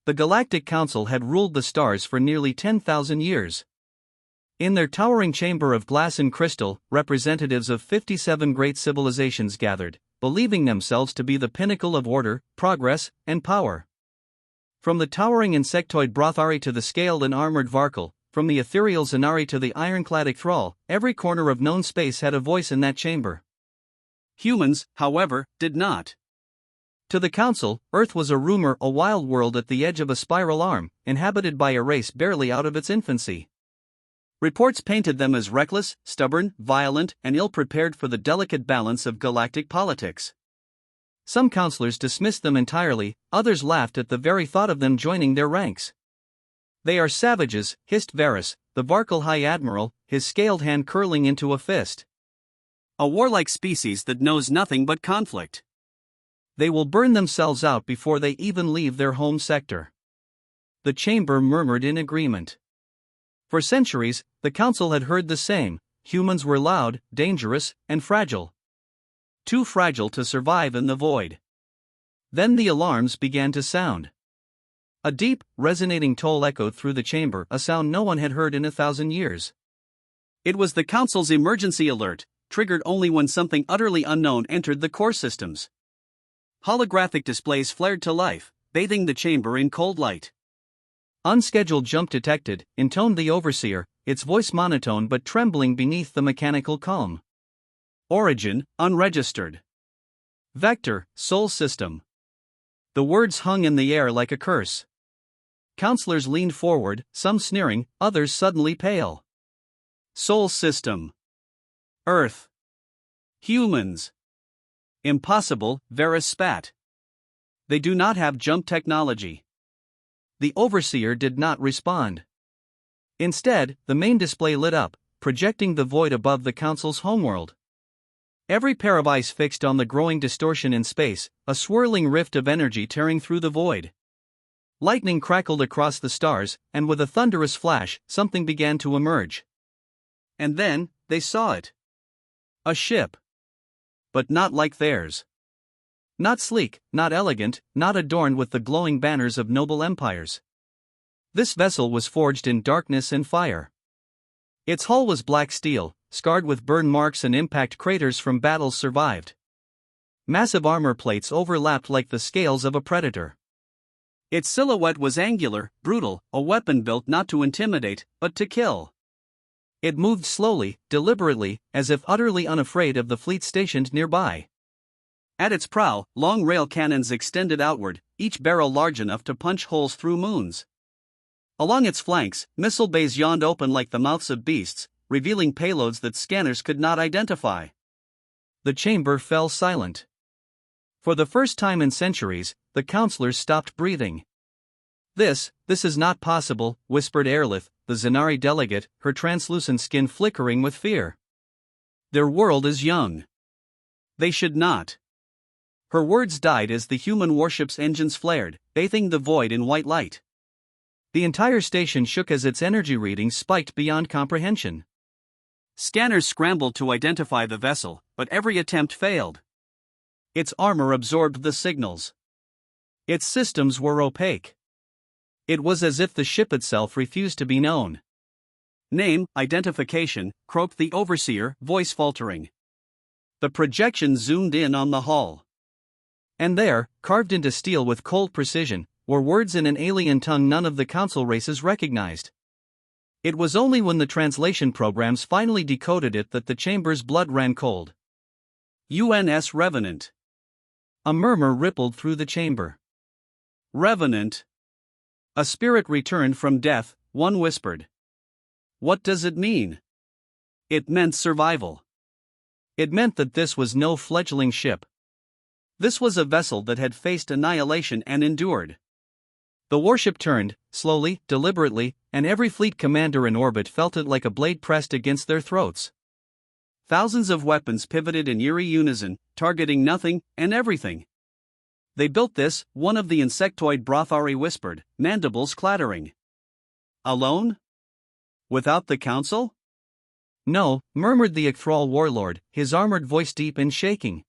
The Galactic Council had ruled the stars for nearly 10,000 years. In their towering chamber of glass and crystal, representatives of 57 great civilizations gathered, believing themselves to be the pinnacle of order, progress, and power. From the towering insectoid Brothari to the scaled and armored Varkal, from the ethereal Zanari to the ironclad Thrall, every corner of known space had a voice in that chamber. Humans, however, did not. To the Council, Earth was a wild world at the edge of a spiral arm, inhabited by a race barely out of its infancy. Reports painted them as reckless, stubborn, violent, and ill-prepared for the delicate balance of galactic politics. Some councillors dismissed them entirely, others laughed at the very thought of them joining their ranks. "They are savages," hissed Varus, the Varkal High Admiral, his scaled hand curling into a fist. "A warlike species that knows nothing but conflict. They will burn themselves out before they even leave their home sector." The chamber murmured in agreement. For centuries, the Council had heard the same: humans were loud, dangerous, and fragile. Too fragile to survive in the void. Then the alarms began to sound. A deep, resonating toll echoed through the chamber, a sound no one had heard in 1,000 years. It was the Council's emergency alert, triggered only when something utterly unknown entered the core systems. Holographic displays flared to life, bathing the chamber in cold light. "Unscheduled jump detected," intoned the Overseer, its voice monotone but trembling beneath the mechanical calm. "Origin, unregistered. Vector, Sol System." The words hung in the air like a curse. Councillors leaned forward, some sneering, others suddenly pale. "Sol System. Earth. Humans. Impossible," Varus spat. "They do not have jump technology." The Overseer did not respond. Instead, the main display lit up, projecting the void above the Council's homeworld. Every pair of eyes fixed on the growing distortion in space, a swirling rift of energy tearing through the void. Lightning crackled across the stars, and with a thunderous flash, something began to emerge. And then, they saw it. A ship. But not like theirs. Not sleek, not elegant, not adorned with the glowing banners of noble empires. This vessel was forged in darkness and fire. Its hull was black steel, scarred with burn marks and impact craters from battles survived. Massive armor plates overlapped like the scales of a predator. Its silhouette was angular, brutal, a weapon built not to intimidate, but to kill. It moved slowly, deliberately, as if utterly unafraid of the fleet stationed nearby. At its prow, long rail cannons extended outward, each barrel large enough to punch holes through moons. Along its flanks, missile bays yawned open like the mouths of beasts, revealing payloads that scanners could not identify. The chamber fell silent. For the first time in centuries, the councillors stopped breathing. This is not possible," whispered Aerlith, the Zanari delegate, her translucent skin flickering with fear. "Their world is young. They should not." Her words died as the human warship's engines flared, bathing the void in white light. The entire station shook as its energy readings spiked beyond comprehension. Scanners scrambled to identify the vessel, but every attempt failed. Its armor absorbed the signals. Its systems were opaque. It was as if the ship itself refused to be known. "Name, identification," croaked the Overseer, voice faltering. The projection zoomed in on the hull. And there, carved into steel with cold precision, were words in an alien tongue none of the Council races recognized. It was only when the translation programs finally decoded it that the chamber's blood ran cold. "UNS Revenant." A murmur rippled through the chamber. "Revenant. A spirit returned from death," one whispered. "What does it mean?" It meant survival. It meant that this was no fledgling ship. This was a vessel that had faced annihilation and endured. The warship turned, slowly, deliberately, and every fleet commander in orbit felt it like a blade pressed against their throats. Thousands of weapons pivoted in eerie unison, targeting nothing and everything. "They built this," one of the insectoid Brothari whispered, mandibles clattering. "Alone? Without the Council?" "No," murmured the Thrall warlord, his armored voice deep and shaking.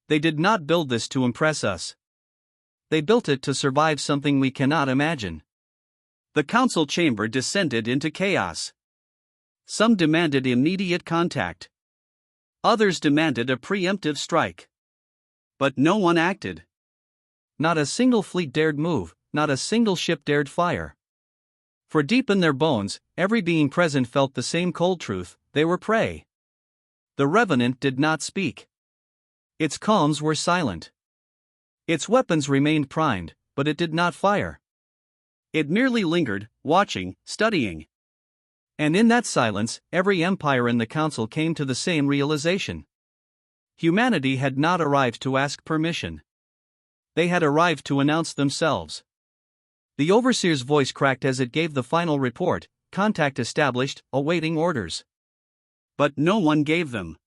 "They did not build this to impress us. they built it to survive something we cannot imagine. The council chamber descended into chaos. Some demanded immediate contact. Others demanded a preemptive strike. But no one acted. Not a single fleet dared move, not a single ship dared fire. For deep in their bones, every being present felt the same cold truth: they were prey. The Revenant did not speak. Its columns were silent. Its weapons remained primed, but it did not fire. It merely lingered, watching, studying. And in that silence, every empire in the council came to the same realization. Humanity had not arrived to ask permission. They had arrived to announce themselves. The overseer's voice cracked as it gave the final report: contact established, awaiting orders. But no one gave them.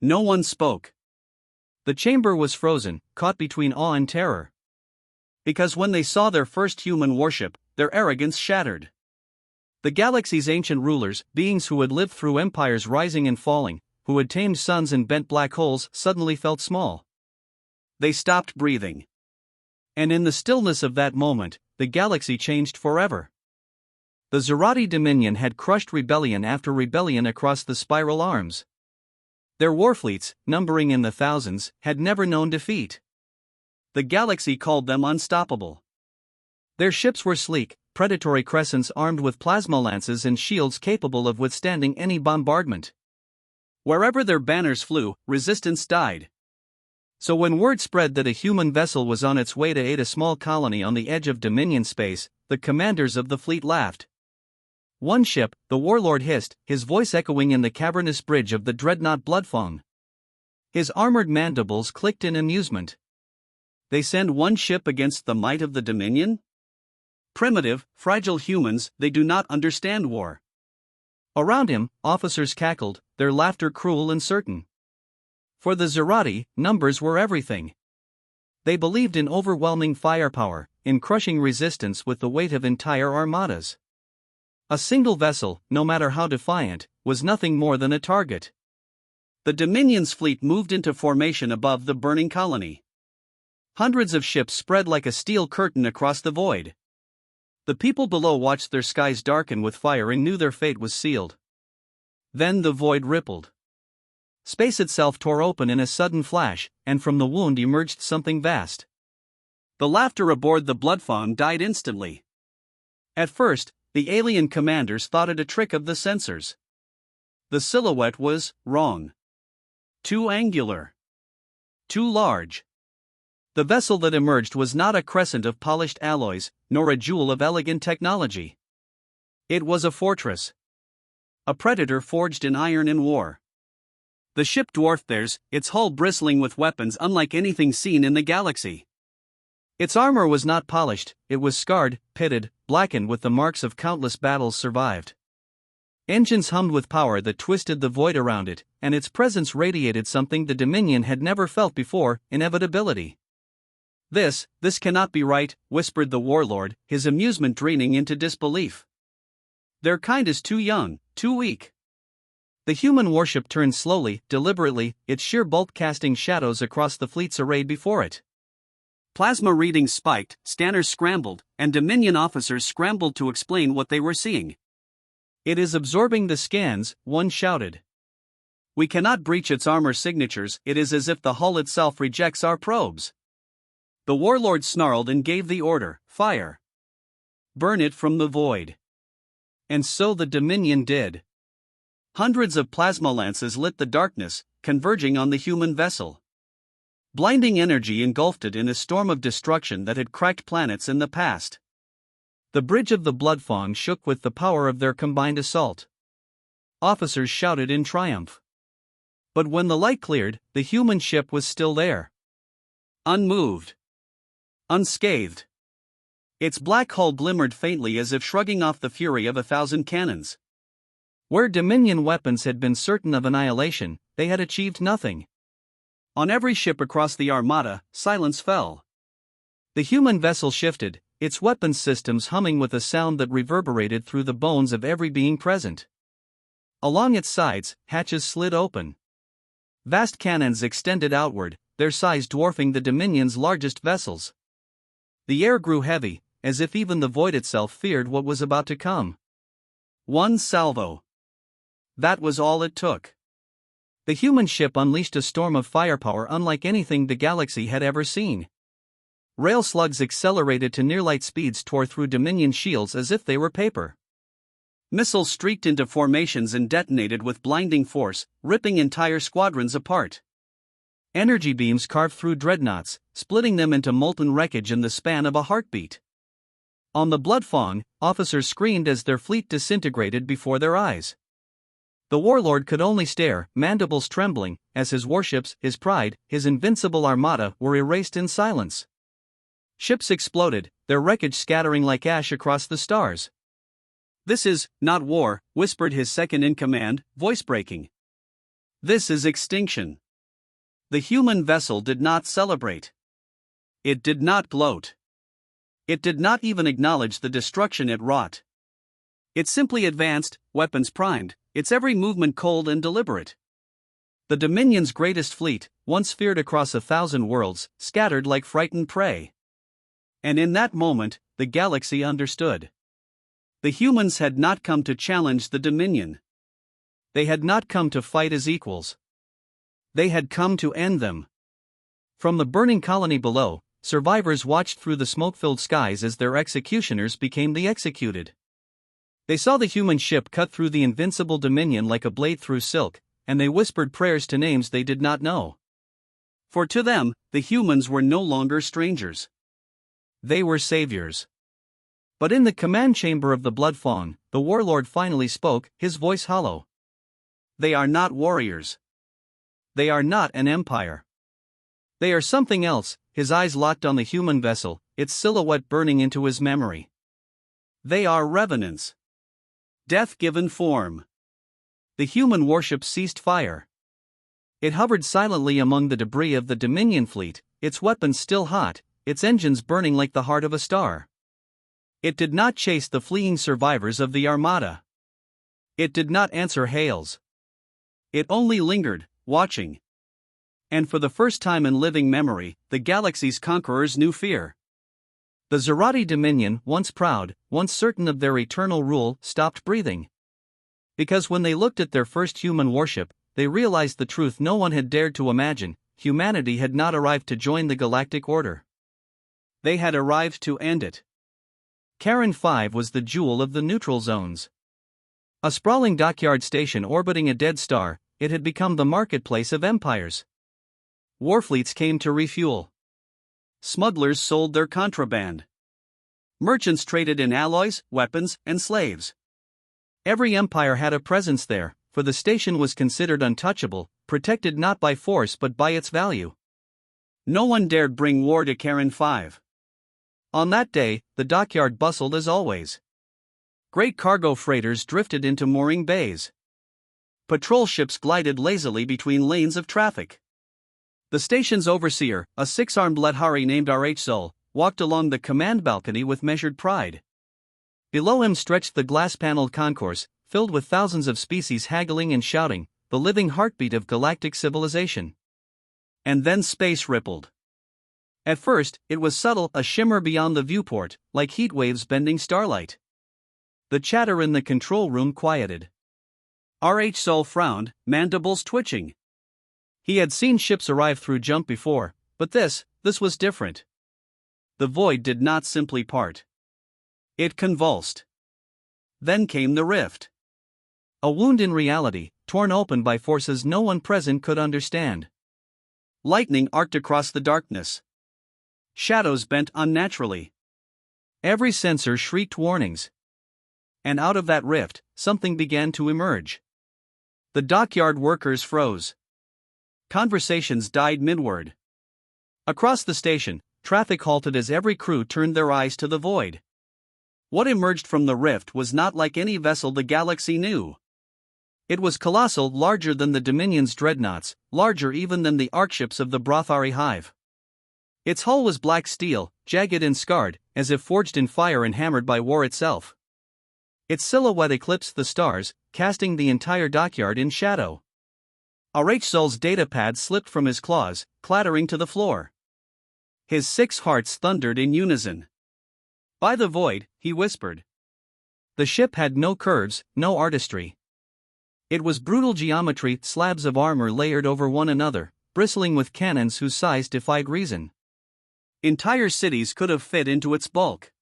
No one spoke. The chamber was frozen, caught between awe and terror. Because when they saw their first human warship, their arrogance shattered. The galaxy's ancient rulers, beings who had lived through empires rising and falling, who had tamed suns and bent black holes, suddenly felt small. They stopped breathing. And in the stillness of that moment, the galaxy changed forever. The Zerati Dominion had crushed rebellion after rebellion across the spiral arms. Their warfleets, numbering in the thousands, had never known defeat. The galaxy called them unstoppable. Their ships were sleek, predatory crescents armed with plasma lances and shields capable of withstanding any bombardment. Wherever their banners flew, resistance died. So when word spread that a human vessel was on its way to aid a small colony on the edge of Dominion space, the commanders of the fleet laughed. One ship, the warlord hissed, his voice echoing in the cavernous bridge of the dreadnought Bloodfang. His armored mandibles clicked in amusement. They send one ship against the might of the Dominion? Primitive, fragile humans, they do not understand war. Around him, officers cackled, their laughter cruel and certain. For the Zerati, numbers were everything. They believed in overwhelming firepower, in crushing resistance with the weight of entire armadas. A single vessel, no matter how defiant, was nothing more than a target. The Dominion's fleet moved into formation above the burning colony. Hundreds of ships spread like a steel curtain across the void. The people below watched their skies darken with fire and knew their fate was sealed. Then the void rippled. Space itself tore open in a sudden flash, and from the wound emerged something vast. The laughter aboard the Bloodfang died instantly. At first, the alien commanders thought it a trick of the sensors. The silhouette was wrong. Too angular. Too large. The vessel that emerged was not a crescent of polished alloys, nor a jewel of elegant technology. It was a fortress. A predator forged in iron and war. The ship dwarfed theirs, its hull bristling with weapons unlike anything seen in the galaxy. Its armor was not polished, it was scarred, pitted, blackened with the marks of countless battles survived. Engines hummed with power that twisted the void around it, and its presence radiated something the Dominion had never felt before: inevitability. This cannot be right," whispered the warlord, his amusement draining into disbelief. "Their kind is too young, too weak." The human warship turned slowly, deliberately, its sheer bulk casting shadows across the fleets arrayed before it. Plasma readings spiked, scanners scrambled, and Dominion officers scrambled to explain what they were seeing. "It is absorbing the scans," one shouted. "We cannot breach its armor signatures, it is as if the hull itself rejects our probes." The warlord snarled and gave the order: "Fire! Burn it from the void." And so the Dominion did. Hundreds of plasma lances lit the darkness, converging on the human vessel. Blinding energy engulfed it in a storm of destruction that had cracked planets in the past. The bridge of the Bloodfang shook with the power of their combined assault. Officers shouted in triumph. But when the light cleared, the human ship was still there. Unmoved. Unscathed. Its black hull glimmered faintly as if shrugging off the fury of 1,000 cannons. Where Dominion weapons had been certain of annihilation, they had achieved nothing. On every ship across the Armada, silence fell. The human vessel shifted, its weapons systems humming with a sound that reverberated through the bones of every being present. Along its sides, hatches slid open. Vast cannons extended outward, their size dwarfing the Dominion's largest vessels. The air grew heavy, as if even the void itself feared what was about to come. One salvo. That was all it took. The human ship unleashed a storm of firepower unlike anything the galaxy had ever seen. Rail slugs accelerated to near-light speeds, tore through Dominion shields as if they were paper. Missiles streaked into formations and detonated with blinding force, ripping entire squadrons apart. Energy beams carved through dreadnoughts, splitting them into molten wreckage in the span of a heartbeat. On the Bloodfawn, officers screamed as their fleet disintegrated before their eyes. The warlord could only stare, mandibles trembling, as his warships, his pride, his invincible armada were erased in silence. Ships exploded, their wreckage scattering like ash across the stars. "This is not war," whispered his second-in-command, voice breaking. "This is extinction." The human vessel did not celebrate. It did not gloat. It did not even acknowledge the destruction it wrought. It simply advanced, weapons primed, its every movement cold and deliberate. The Dominion's greatest fleet, once feared across 1,000 worlds, scattered like frightened prey. And in that moment, the galaxy understood. The humans had not come to challenge the Dominion. They had not come to fight as equals. They had come to end them. From the burning colony below, survivors watched through the smoke-filled skies as their executioners became the executed. They saw the human ship cut through the invincible Dominion like a blade through silk, and they whispered prayers to names they did not know. For to them, the humans were no longer strangers. They were saviors. But in the command chamber of the Bloodfawn, the warlord finally spoke, his voice hollow. They are not warriors. They are not an empire. They are something else. His eyes locked on the human vessel, its silhouette burning into his memory. They are revenants. Death given form. The human warship ceased fire. It hovered silently among the debris of the Dominion fleet, its weapons still hot, its engines burning like the heart of a star. It did not chase the fleeing survivors of the Armada. It did not answer hails. It only lingered, watching. And for the first time in living memory, the galaxy's conquerors knew fear. The Zerati Dominion, once proud, once certain of their eternal rule, stopped breathing. Because when they looked at their first human warship, they realized the truth no one had dared to imagine: humanity had not arrived to join the galactic order. They had arrived to end it. Karen 5 was the jewel of the neutral zones. A sprawling dockyard station orbiting a dead star, it had become the marketplace of empires. Warfleets came to refuel. Smugglers sold their contraband. Merchants traded in alloys, weapons, and slaves. Every empire had a presence there, for the station was considered untouchable, protected not by force but by its value. No one dared bring war to Karen 5. On that day, the dockyard bustled as always. Great cargo freighters drifted into mooring bays. Patrol ships glided lazily between lanes of traffic. The station's overseer, a six-armed Ledhari named RH walked along the command balcony with measured pride. Below him stretched the glass-paneled concourse, filled with thousands of species haggling and shouting, the living heartbeat of galactic civilization. And then space rippled. At first, it was subtle, a shimmer beyond the viewport, like heat waves bending starlight. The chatter in the control room quieted. RH Sol frowned, mandibles twitching. He had seen ships arrive through jump before, but this was different. The void did not simply part. It convulsed. Then came the rift. A wound in reality, torn open by forces no one present could understand. Lightning arced across the darkness. Shadows bent unnaturally. Every sensor shrieked warnings. And out of that rift, something began to emerge. The dockyard workers froze. Conversations died midword. Across the station, traffic halted as every crew turned their eyes to the void. What emerged from the rift was not like any vessel the galaxy knew. It was colossal, larger than the Dominion's dreadnoughts, larger even than the arcships of the Brothari Hive. Its hull was black steel, jagged and scarred, as if forged in fire and hammered by war itself. Its silhouette eclipsed the stars, casting the entire dockyard in shadow. RH Sol's datapad slipped from his claws, clattering to the floor. His 6 hearts thundered in unison. By the void, he whispered. The ship had no curves, no artistry. It was brutal geometry, slabs of armor layered over one another, bristling with cannons whose size defied reason. Entire cities could have fit into its bulk.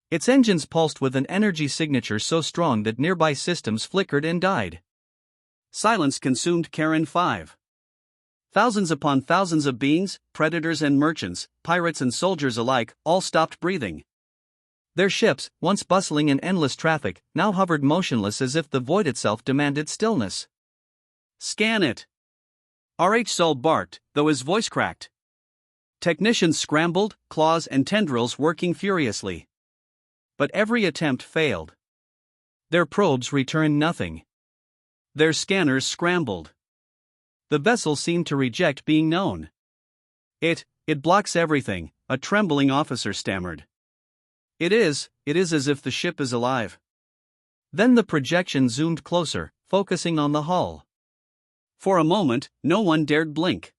Its engines pulsed with an energy signature so strong that nearby systems flickered and died. Silence consumed Karen 5. Thousands upon thousands of beings, predators and merchants, pirates and soldiers alike, all stopped breathing. Their ships, once bustling in endless traffic, now hovered motionless as if the void itself demanded stillness. Scan it! R.H. Sol barked, though his voice cracked. Technicians scrambled, claws and tendrils working furiously. But every attempt failed. Their probes returned nothing. Their scanners scrambled. The vessel seemed to reject being known. It blocks everything, a trembling officer stammered. It is as if the ship is alive. Then the projection zoomed closer, focusing on the hull. For a moment, no one dared blink.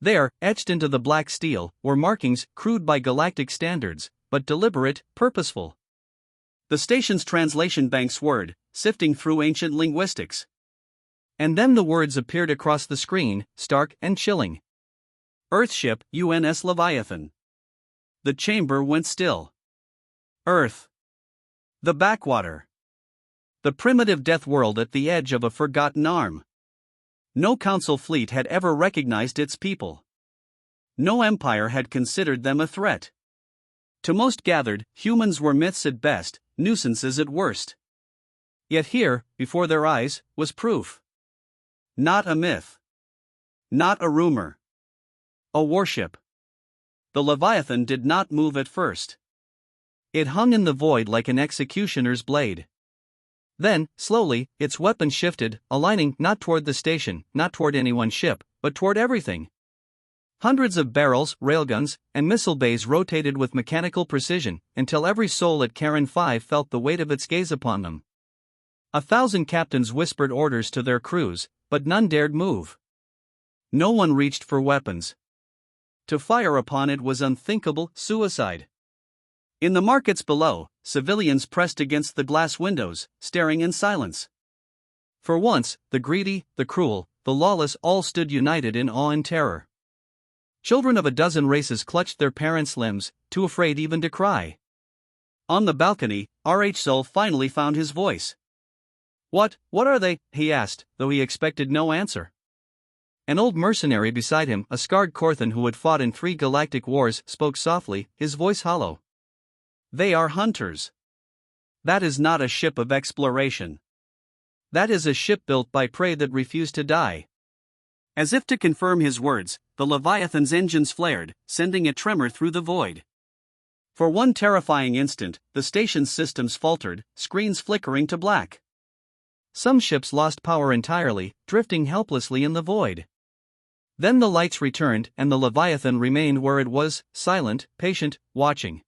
There, etched into the black steel, were markings crude by galactic standards, but deliberate, purposeful. The station's translation bank swirled, sifting through ancient linguistics. And then the words appeared across the screen, stark and chilling. Earthship, UNS Leviathan. The chamber went still. Earth. The backwater. The primitive death world at the edge of a forgotten arm. No council fleet had ever recognized its people. No empire had considered them a threat. To most gathered, humans were myths at best, nuisances at worst. Yet here, before their eyes, was proof. Not a myth. Not a rumor. A warship. The Leviathan did not move at first. It hung in the void like an executioner's blade. Then, slowly, its weapon shifted, aligning not toward the station, not toward anyone's ship, but toward everything. Hundreds of barrels, railguns, and missile bays rotated with mechanical precision, until every soul at Karen 5 felt the weight of its gaze upon them. 1,000 captains whispered orders to their crews, but none dared move. No one reached for weapons. To fire upon it was unthinkable suicide. In the markets below, civilians pressed against the glass windows, staring in silence. For once, the greedy, the cruel, the lawless all stood united in awe and terror. Children of a dozen races clutched their parents' limbs, too afraid even to cry. On the balcony, R.H. Sol finally found his voice. What are they?" he asked, though he expected no answer. An old mercenary beside him, a scarred Korthan who had fought in 3 galactic wars, spoke softly, his voice hollow. They are hunters. That is not a ship of exploration. That is a ship built by prey that refused to die. As if to confirm his words, the Leviathan's engines flared, sending a tremor through the void. For one terrifying instant, the station's systems faltered, screens flickering to black. Some ships lost power entirely, drifting helplessly in the void. Then the lights returned and the Leviathan remained where it was, silent, patient, watching.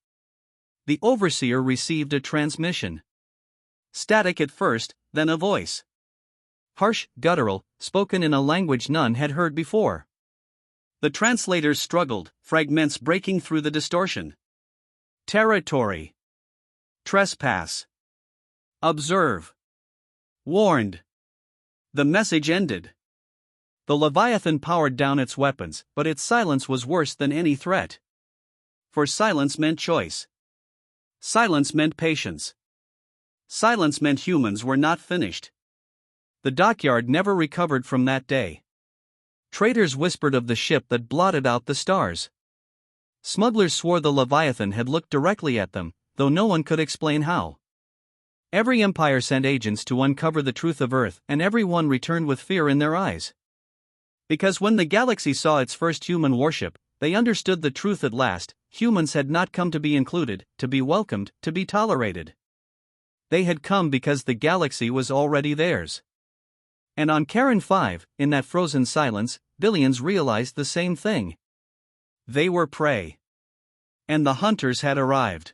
The overseer received a transmission. Static at first, then a voice. Harsh, guttural, spoken in a language none had heard before. The translators struggled, fragments breaking through the distortion. Territory. Trespass. Observe. Warned. The message ended. The Leviathan powered down its weapons, but its silence was worse than any threat. For silence meant choice. Silence meant patience. Silence meant humans were not finished. The dockyard never recovered from that day. Traders whispered of the ship that blotted out the stars. Smugglers swore the Leviathan had looked directly at them, though no one could explain how. Every empire sent agents to uncover the truth of Earth, and every one returned with fear in their eyes. Because when the galaxy saw its first human warship, they understood the truth at last: humans had not come to be included, to be welcomed, to be tolerated. They had come because the galaxy was already theirs. And on Karen 5, in that frozen silence, billions realized the same thing. They were prey. And the hunters had arrived.